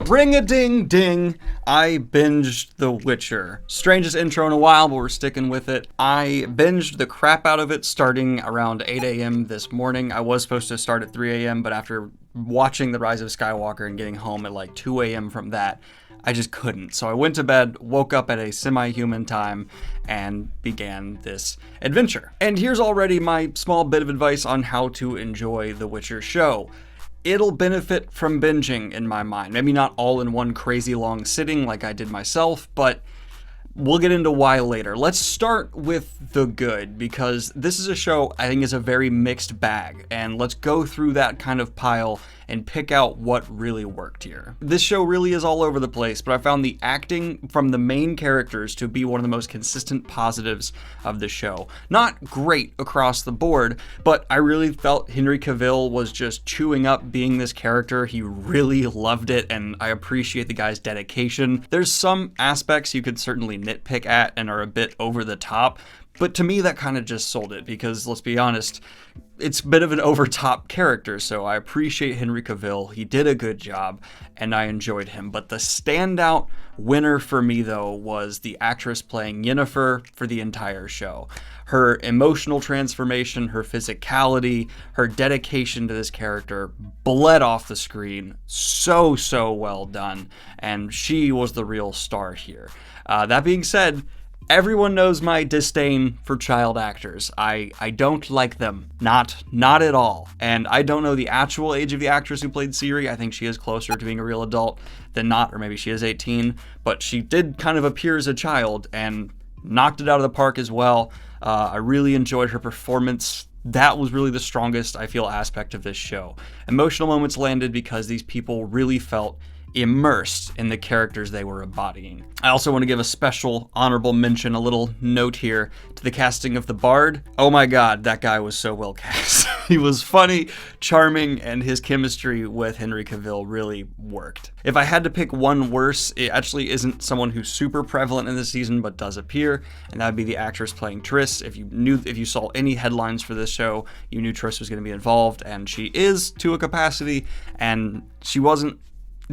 Ring-a-ding-ding, I binged The Witcher. Strangest intro in a while, but we're sticking with it. I binged the crap out of it starting around 8 a.m. this morning. I was supposed to start at 3 a.m., but after watching The Rise of Skywalker and getting home at like 2 a.m. from that, I just couldn't. So I went to bed, woke up at a semi-human time, and began this adventure. And here's already my small bit of advice on how to enjoy The Witcher show. It'll benefit from binging in my mind. Maybe not all in one crazy long sitting like I did myself, but we'll get into why later. Let's start with the good, because this is a show I think is a very mixed bag, and let's go through that kind of pile and pick out what really worked here. This show really is all over the place, but I found the acting from the main characters to be one of the most consistent positives of the show. Not great across the board, but I really felt Henry Cavill was just chewing up being this character. He really loved it, and I appreciate the guy's dedication. There's some aspects you could certainly nitpick at and are a bit over the top, but to me that kind of just sold it, because let's be honest, it's a bit of an over-top character, so I appreciate Henry Cavill. He did a good job, and I enjoyed him. But the standout winner for me, though, was the actress playing Yennefer for the entire show. Her emotional transformation, her physicality, her dedication to this character bled off the screen. So well done, and she was the real star here. That being said, everyone knows my disdain for child actors. I don't like them. Not at all. And I don't know the actual age of the actress who played Ciri. I think she is closer to being a real adult than not, or maybe she is 18. But she did kind of appear as a child and knocked it out of the park as well. I really enjoyed her performance. That was really the strongest, I feel, aspect of this show. Emotional moments landed because these people really felt immersed in the characters they were embodying. I also want to give a special honorable mention, a little note here, to the casting of the Bard. Oh my god, that guy was so well cast. He was funny, charming, and his chemistry with Henry Cavill really worked. If I had to pick one worse, it actually isn't someone who's super prevalent in this season, but does appear, and that would be the actress playing Triss. If you saw any headlines for this show, you knew Triss was going to be involved, and she is to a capacity, and she wasn't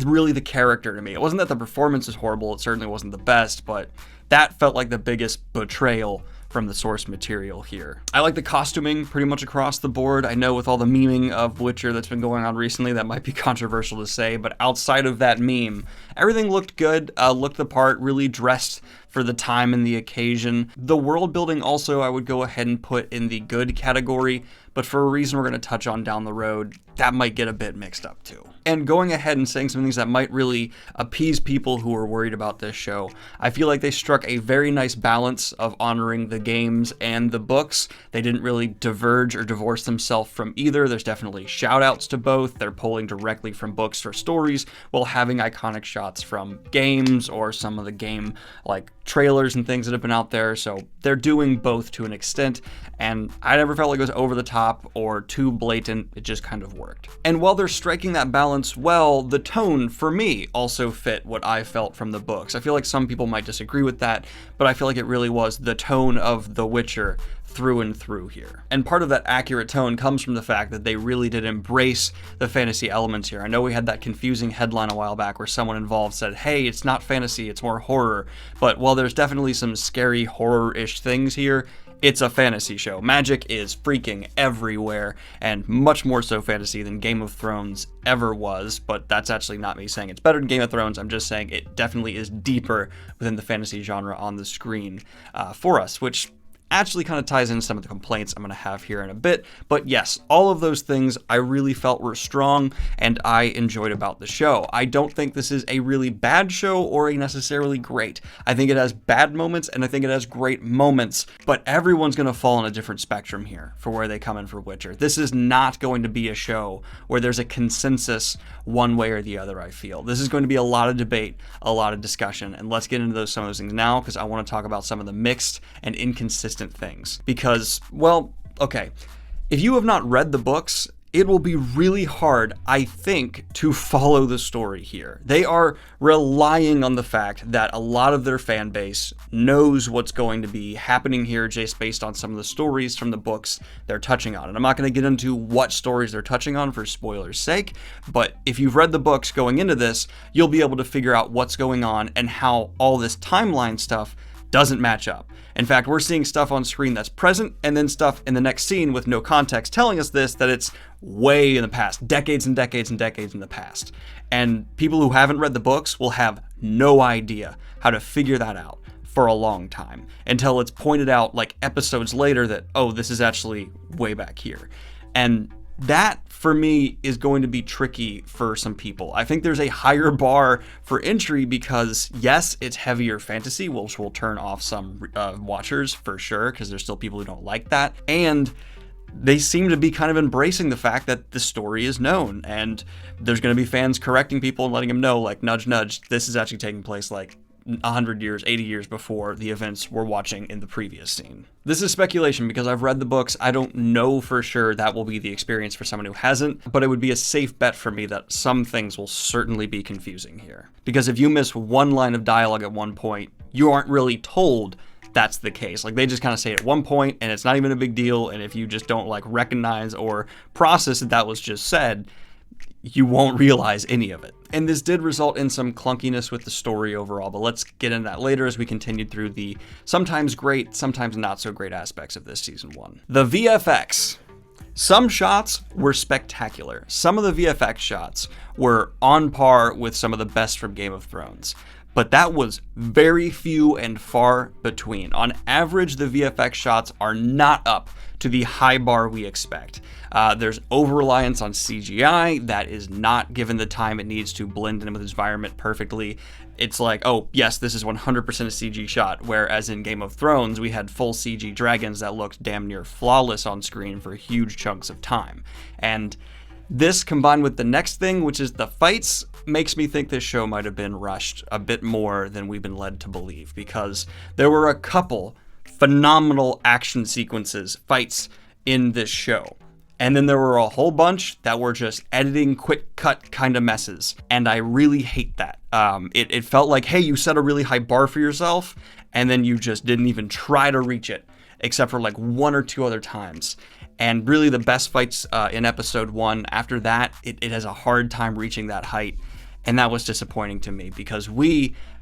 really the character to me. It wasn't that the performance was horrible, it certainly wasn't the best, but that felt like the biggest betrayal from the source material here. I like the costuming pretty much across the board. I know with all the memeing of Witcher that's been going on recently, that might be controversial to say, but outside of that meme, everything looked good, looked the part, really dressed for the time and the occasion. The world building also I would go ahead and put in the good category, but for a reason we're going to touch on down the road, that might get a bit mixed up too. And going ahead and saying some things that might really appease people who are worried about this show, I feel like they struck a very nice balance of honoring the games and the books. They didn't really diverge or divorce themselves from either. There's definitely shout outs to both. They're pulling directly from books for stories while having iconic shots from games or some of the game like trailers and things that have been out there. So they're doing both to an extent, and I never felt like it was over the top or too blatant. It just kind of worked. And while they're striking that balance well, the tone for me also fit what I felt from the books. I feel like some people might disagree with that, but I feel like it really was the tone of The Witcher through and through here. And part of that accurate tone comes from the fact that they really did embrace the fantasy elements here. I know we had that confusing headline a while back where someone involved said, hey, it's not fantasy, it's more horror. But while there's definitely some scary horror-ish things here, it's a fantasy show. Magic is freaking everywhere, and much more so fantasy than Game of Thrones ever was, but that's actually not me saying it's better than Game of Thrones. I'm just saying it definitely is deeper within the fantasy genre on the screen for us, which actually kind of ties into some of the complaints I'm going to have here in a bit. But yes, all of those things I really felt were strong and I enjoyed about the show. I don't think this is a really bad show or a necessarily great. I think it has bad moments and I think it has great moments, but everyone's going to fall on a different spectrum here for where they come in for Witcher. This is not going to be a show where there's a consensus one way or the other, I feel. This is going to be a lot of debate, a lot of discussion, and let's get into some of those things now, because I want to talk about some of the mixed and inconsistent things. Because, well, okay, if you have not read the books, it will be really hard, I think, to follow the story here. They are relying on the fact that a lot of their fan base knows what's going to be happening here just based on some of the stories from the books they're touching on. And I'm not going to get into what stories they're touching on for spoilers' sake, but if you've read the books going into this, you'll be able to figure out what's going on and how all this timeline stuff doesn't match up. In fact, we're seeing stuff on screen that's present and then stuff in the next scene with no context telling us that it's way in the past, decades and decades and decades in the past. And people who haven't read the books will have no idea how to figure that out for a long time until it's pointed out like episodes later that, oh, this is actually way back here. And that, for me, is going to be tricky for some people. I think there's a higher bar for entry because, yes, it's heavier fantasy, which will turn off some watchers for sure, because there's still people who don't like that. And they seem to be kind of embracing the fact that the story is known, and there's going to be fans correcting people and letting them know, like, nudge, nudge, this is actually taking place, like, 100 years, 80 years before the events we're watching in the previous scene. This is speculation because I've read the books. I don't know for sure that will be the experience for someone who hasn't, but it would be a safe bet for me that some things will certainly be confusing here. Because if you miss one line of dialogue at one point, you aren't really told that's the case. Like, they just kind of say it at one point and it's not even a big deal, and if you just don't like recognize or process that was just said, you won't realize any of it. And this did result in some clunkiness with the story overall, but let's get into that later as we continue through the sometimes great, sometimes not so great aspects of this season 1. The VFX. Some shots were spectacular. Some of the VFX shots were on par with some of the best from Game of Thrones, but that was very few and far between. On average, the VFX shots are not up to the high bar we expect. There's over-reliance on CGI that is not given the time it needs to blend in with its environment perfectly. It's like, oh, yes, this is 100% a CG shot, whereas in Game of Thrones, we had full CG dragons that looked damn near flawless on screen for huge chunks of time. And this, combined with the next thing, which is the fights, makes me think this show might have been rushed a bit more than we've been led to believe, because there were a couple phenomenal action sequences, fights in this show. And then there were a whole bunch that were just editing, quick cut kind of messes. And I really hate that. It felt like, hey, you set a really high bar for yourself, and then you just didn't even try to reach it, except for like one or two other times. And really the best fights in episode 1, after that, it has a hard time reaching that height. And that was disappointing to me because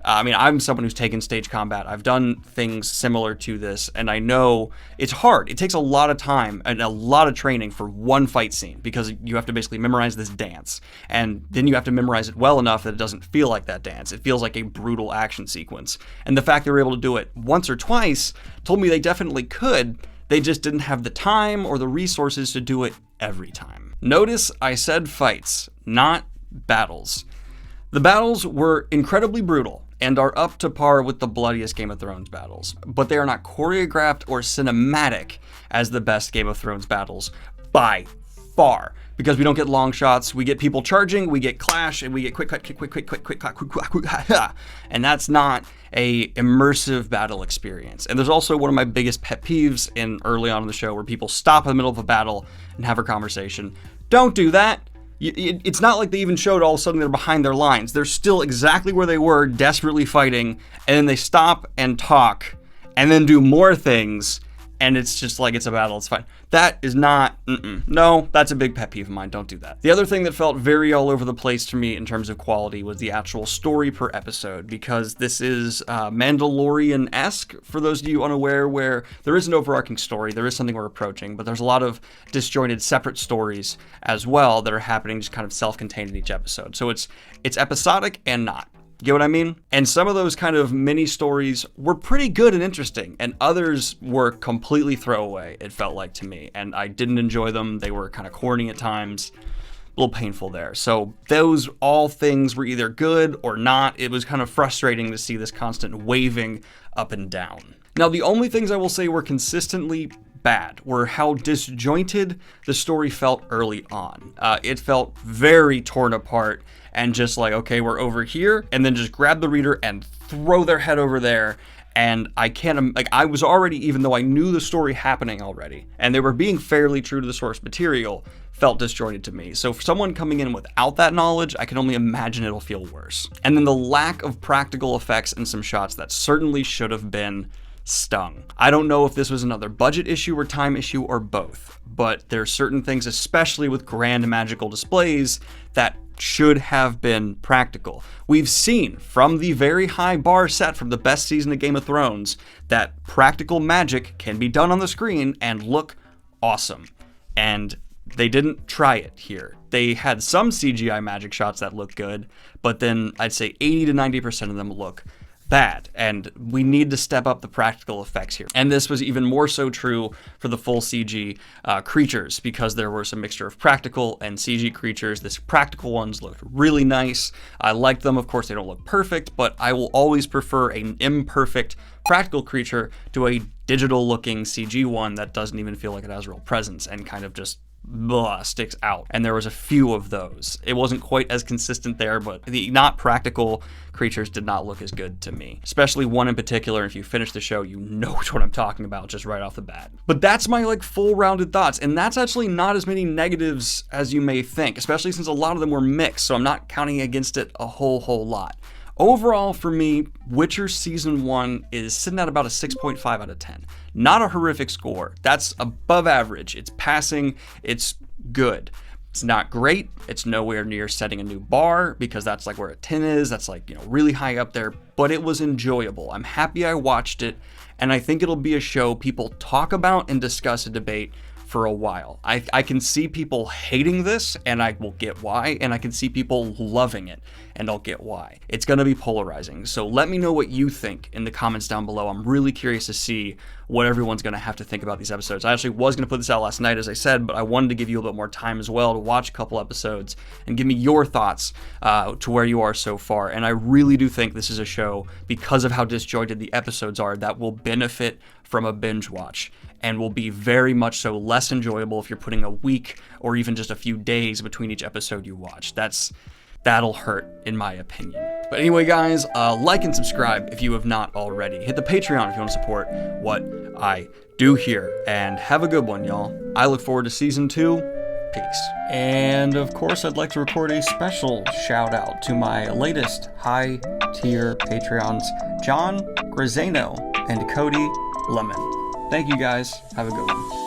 I'm someone who's taken stage combat. I've done things similar to this, and I know it's hard. It takes a lot of time and a lot of training for one fight scene because you have to basically memorize this dance. And then you have to memorize it well enough that it doesn't feel like that dance. It feels like a brutal action sequence. And the fact they were able to do it once or twice told me they definitely could. They just didn't have the time or the resources to do it every time. Notice I said fights, not battles. The battles were incredibly brutal and are up to par with the bloodiest Game of Thrones battles, but they are not choreographed or cinematic as the best Game of Thrones battles by far, because we don't get long shots, we get people charging, we get clash, and we get quick, and that's not a immersive battle experience. And there's also one of my biggest pet peeves in early on in the show where people stop in the middle of a battle and have a conversation. Don't do that. It's not like they even showed all of a sudden they're behind their lines. They're still exactly where they were, desperately fighting, and then they stop and talk, and then do more things, and it's just like it's a battle, it's fine. That is not, no, that's a big pet peeve of mine, don't do that. The other thing that felt very all over the place to me in terms of quality was the actual story per episode, because this is Mandalorian-esque, for those of you unaware, where there is an overarching story, there is something we're approaching, but there's a lot of disjointed separate stories as well that are happening just kind of self-contained in each episode. So it's episodic and not. Get what I mean? And some of those kind of mini stories were pretty good and interesting, and others were completely throwaway, it felt like to me, and I didn't enjoy them. They were kind of corny at times, a little painful there. So those all things were either good or not. It was kind of frustrating to see this constant waving up and down. Now, the only things I will say were consistently bad were how disjointed the story felt early on. It felt very torn apart and just like, okay, we're over here, and then just grab the reader and throw their head over there, And I can't, like, I was already, even though I knew the story happening already, and they were being fairly true to the source material, felt disjointed to me. So for someone coming in without that knowledge, I can only imagine it'll feel worse. And then the lack of practical effects in some shots that certainly should have been stung. I don't know if this was another budget issue or time issue or both, but there are certain things, especially with grand magical displays, that should have been practical. We've seen from the very high bar set from the best season of Game of Thrones that practical magic can be done on the screen and look awesome. And they didn't try it here. They had some CGI magic shots that look good, but then I'd say 80 to 90% of them look bad, and we need to step up the practical effects here. And this was even more so true for the full CG creatures, because there was a mixture of practical and CG creatures. The practical ones looked really nice. I liked them. Of course, they don't look perfect, but I will always prefer an imperfect practical creature to a digital looking CG one that doesn't even feel like it has real presence and kind of just sticks out. And there was a few of those. It wasn't quite as consistent there, but the not practical creatures did not look as good to me. Especially one in particular. If you finish the show, you know which one I'm talking about just right off the bat. But that's my like full rounded thoughts, and that's actually not as many negatives as you may think, especially since a lot of them were mixed, so I'm not counting against it a whole lot. Overall, for me, Witcher Season 1 is sitting at about a 6.5 out of 10. Not a horrific score. That's above average. It's passing. It's good. It's not great. It's nowhere near setting a new bar, because that's like where a 10 is. That's like, you know, really high up there. But it was enjoyable. I'm happy I watched it, and I think it'll be a show people talk about and discuss and debate for a while. I can see people hating this, and I will get why, and I can see people loving it, and I'll get why. It's going to be polarizing, so let me know what you think in the comments down below. I'm really curious to see what everyone's going to have to think about these episodes. I actually was going to put this out last night, as I said, but I wanted to give you a bit more time as well to watch a couple episodes and give me your thoughts to where you are so far. And I really do think this is a show, because of how disjointed the episodes are, that will benefit from a binge watch, and will be very much so less enjoyable if you're putting a week or even just a few days between each episode you watch. That'll hurt, in my opinion. But anyway, guys, like and subscribe if you have not already. Hit the Patreon if you want to support what I do here. And have a good one, y'all. I look forward to Season 2. Peace. And of course, I'd like to record a special shout out to my latest high tier Patreons, John Grisano and Cody Lemon. Thank you guys. Have a good one.